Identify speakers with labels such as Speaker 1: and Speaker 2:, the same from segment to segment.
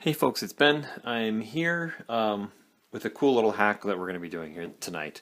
Speaker 1: Hey folks, it's Ben. I'm here with a cool little hack that we're going to be doing here tonight.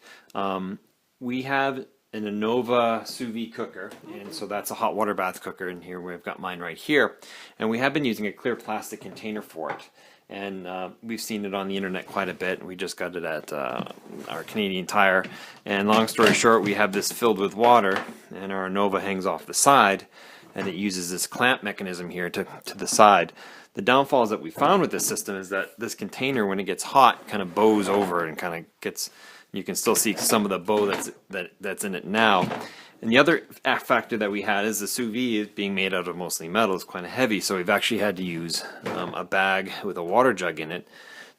Speaker 1: We have an Anova Sous Vide cooker, and so that's a hot water bath cooker in here. We've got mine right here, and we have been using a clear plastic container for it. And we've seen it on the internet quite a bit. We just got it at our Canadian Tire. And long story short, we have this filled with water, and our Anova hangs off the side, and it uses this clamp mechanism here to the side. The downfalls that we found with this system is that this container, when it gets hot, kind of bows over and kind of gets, you can still see some of the bow that's in it now. And the other factor that we had is the sous vide, being made out of mostly metal, is kind of heavy, so we've actually had to use a bag with a water jug in it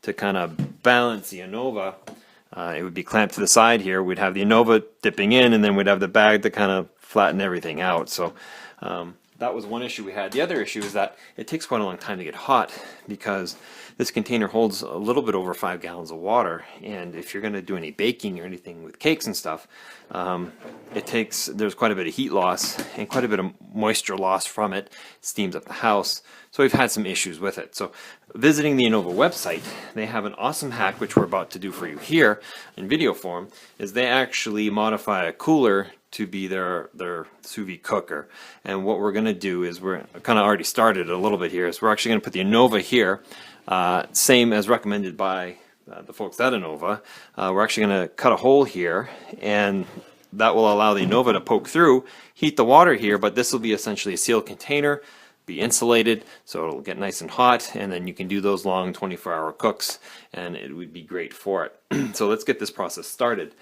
Speaker 1: to kind of balance the Anova. It would be clamped to the side here. We'd have the Anova dipping in, and then we'd have the bag to kind of flatten everything out. So that was one issue we had. The other issue is that it takes quite a long time to get hot because this container holds a little bit over 5 gallons of water, and if you're going to do any baking or anything with cakes and stuff, there's quite a bit of heat loss and quite a bit of moisture loss from it. It steams up the house, so we've had some issues with it. So visiting the Anova website, they have an awesome hack, which we're about to do for you here in video form, is they actually modify a cooler to be their sous vide cooker. And what we're going to do is, we're kind of already started a little bit here, is we're actually going to put the Anova here, same as recommended by the folks at Anova. We're actually going to cut a hole here, and that will allow the Anova to poke through, heat the water here, but this will be essentially a sealed container, be insulated, so it'll get nice and hot, and then you can do those long 24-hour cooks, and it would be great for it. So let's get this process started.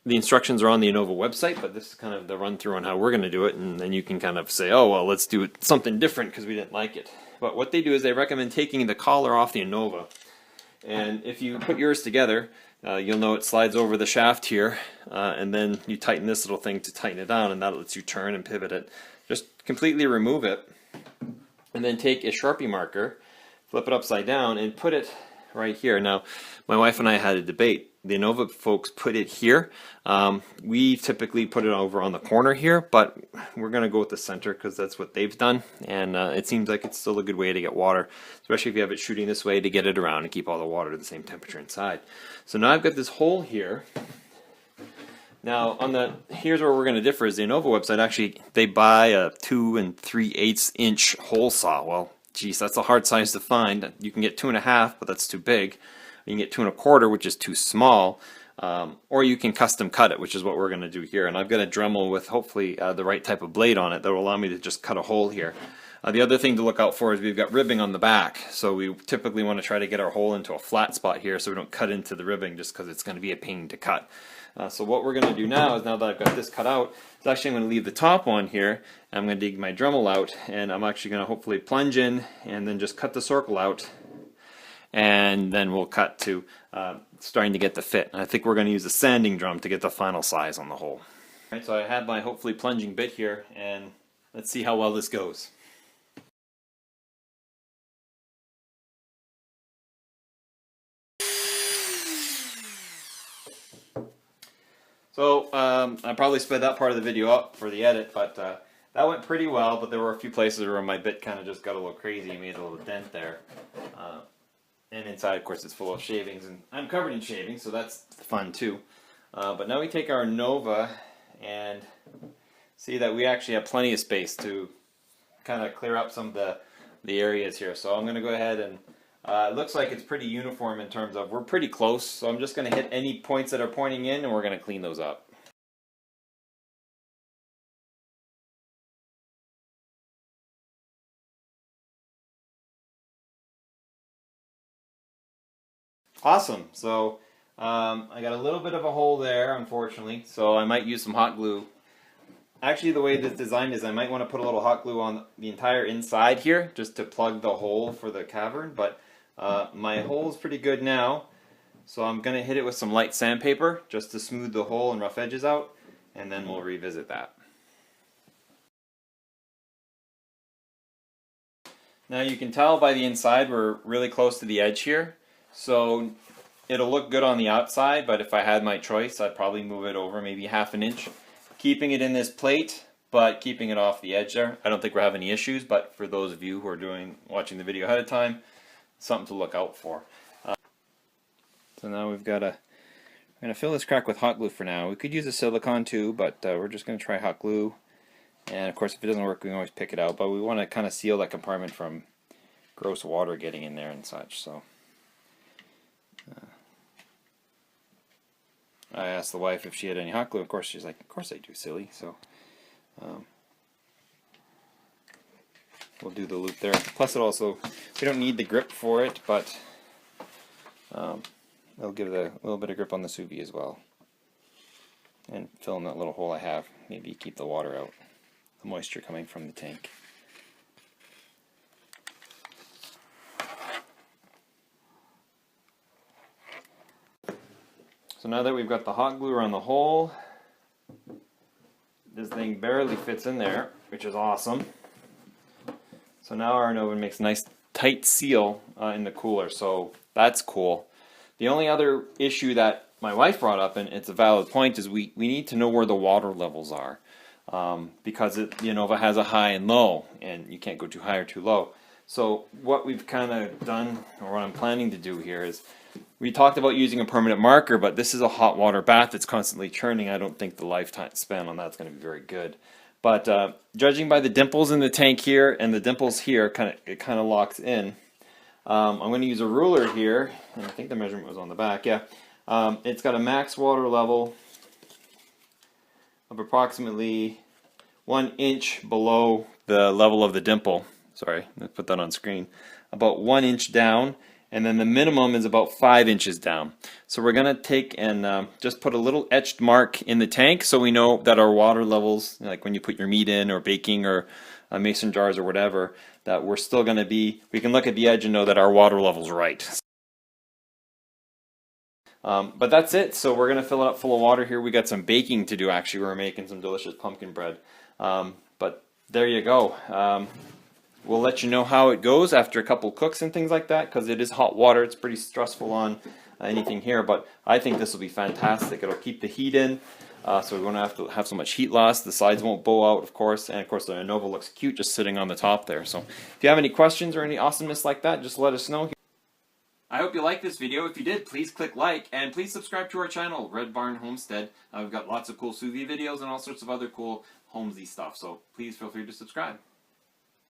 Speaker 1: The instructions are on the Anova website, but this is kind of the run through on how we're going to do it, and then you can kind of say, oh, well, let's do it something different because we didn't like it. But what they do is they recommend taking the collar off the Anova, and if you put yours together, you'll know it slides over the shaft here, and then you tighten this little thing to tighten it down, and that lets you turn and pivot it. Just completely remove it, and then take a Sharpie marker, flip it upside down, and put it right here. Now, my wife and I had a debate. The Anova folks put it here. We typically put it over on the corner here, but we're going to go with the center because that's what they've done, and it seems like it's still a good way to get water, especially if you have it shooting this way, to get it around and keep all the water to the same temperature inside. So now I've got this hole here. Now, here's where we're going to differ. Is the Anova website, actually, they buy a 2 3/8 inch hole saw. Well, geez, that's a hard size to find. You can get 2.5, but that's too big. You can get 2 1/4, which is too small, or you can custom cut it, which is what we're going to do here. And I've got a Dremel with hopefully the right type of blade on it that will allow me to just cut a hole here. The other thing to look out for is we've got ribbing on the back, so we typically want to try to get our hole into a flat spot here so we don't cut into the ribbing, just because it's going to be a pain to cut. So what we're going to do now is, now that I've got this cut out, is actually I'm going to leave the top on here, and I'm going to dig my Dremel out, and I'm actually going to hopefully plunge in and then just cut the circle out, and then we'll cut to starting to get the fit. And I think we're going to use a sanding drum to get the final size on the hole. All right, so I have my hopefully plunging bit here, and let's see how well this goes. So I probably sped that part of the video up for the edit, but that went pretty well. But there were a few places where my bit kind of just got a little crazy, made a little dent there. And inside, of course, it's full of shavings, and I'm covered in shavings, so that's fun too. But now we take our Anova and see that we actually have plenty of space to kind of clear up some of the areas here. So I'm going to go ahead and it looks like it's pretty uniform in terms of, we're pretty close, so I'm just going to hit any points that are pointing in, and we're going to clean those up. Awesome. So I got a little bit of a hole there, unfortunately, so I might use some hot glue. Actually, the way this design is, I might want to put a little hot glue on the entire inside here just to plug the hole for the cavern, but my hole is pretty good now, so I'm going to hit it with some light sandpaper just to smooth the hole and rough edges out, and then we'll revisit that. Now you can tell by the inside we're really close to the edge here. So it'll look good on the outside, but if I had my choice, I'd probably move it over maybe 1/2 inch, keeping it in this plate, but keeping it off the edge there. I don't think we're having any issues, but for those of you who are watching the video ahead of time, something to look out for. So now we've got we're going to fill this crack with hot glue for now. We could use a silicone too, but we're just going to try hot glue. And of course, if it doesn't work, we can always pick it out. But we want to kind of seal that compartment from gross water getting in there and such. So I asked the wife if she had any hot glue. Of course, she's like, "Of course I do, silly." So we'll do the loop there. Plus, it also, we don't need the grip for it, but it'll give it a little bit of grip on the sous vide as well. And fill in that little hole I have. Maybe keep the water out, the moisture coming from the tank. So now that we've got the hot glue around the hole, this thing barely fits in there, which is awesome. So now our Anova makes a nice tight seal in the cooler, so that's cool. The only other issue that my wife brought up, and it's a valid point, is we need to know where the water levels are. Because the Anova has a high and low, and you can't go too high or too low. So what we've kind of done, or what I'm planning to do here, is we talked about using a permanent marker, but this is a hot water bath that's constantly churning. I don't think the lifetime span on that's going to be very good. But judging by the dimples in the tank here and the dimples here, it kind of locks in. I'm going to use a ruler here, and I think the measurement was on the back. Yeah, it's got a max water level of approximately 1 inch below the level of the dimple. Sorry, let's put that on screen. About 1 inch down, and then the minimum is about 5 inches down. So we're going to take and just put a little etched mark in the tank so we know that our water levels, like when you put your meat in or baking or mason jars or whatever, that we're still going to be, we can look at the edge and know that our water level's right. But that's it. So we're going to fill it up full of water here. We got some baking to do actually. We're making some delicious pumpkin bread. But there you go. We'll let you know how it goes after a couple cooks and things like that, because it is hot water. It's pretty stressful on anything here, but I think this will be fantastic. It'll keep the heat in, so we won't have to have so much heat loss. The sides won't bow out, of course, and of course the Anova looks cute just sitting on the top there. So if you have any questions or any awesomeness like that, just let us know. I hope you liked this video. If you did, please click like, and please subscribe to our channel, Red Barn Homestead. We've got lots of cool sous vide videos and all sorts of other cool homesy stuff, so please feel free to subscribe.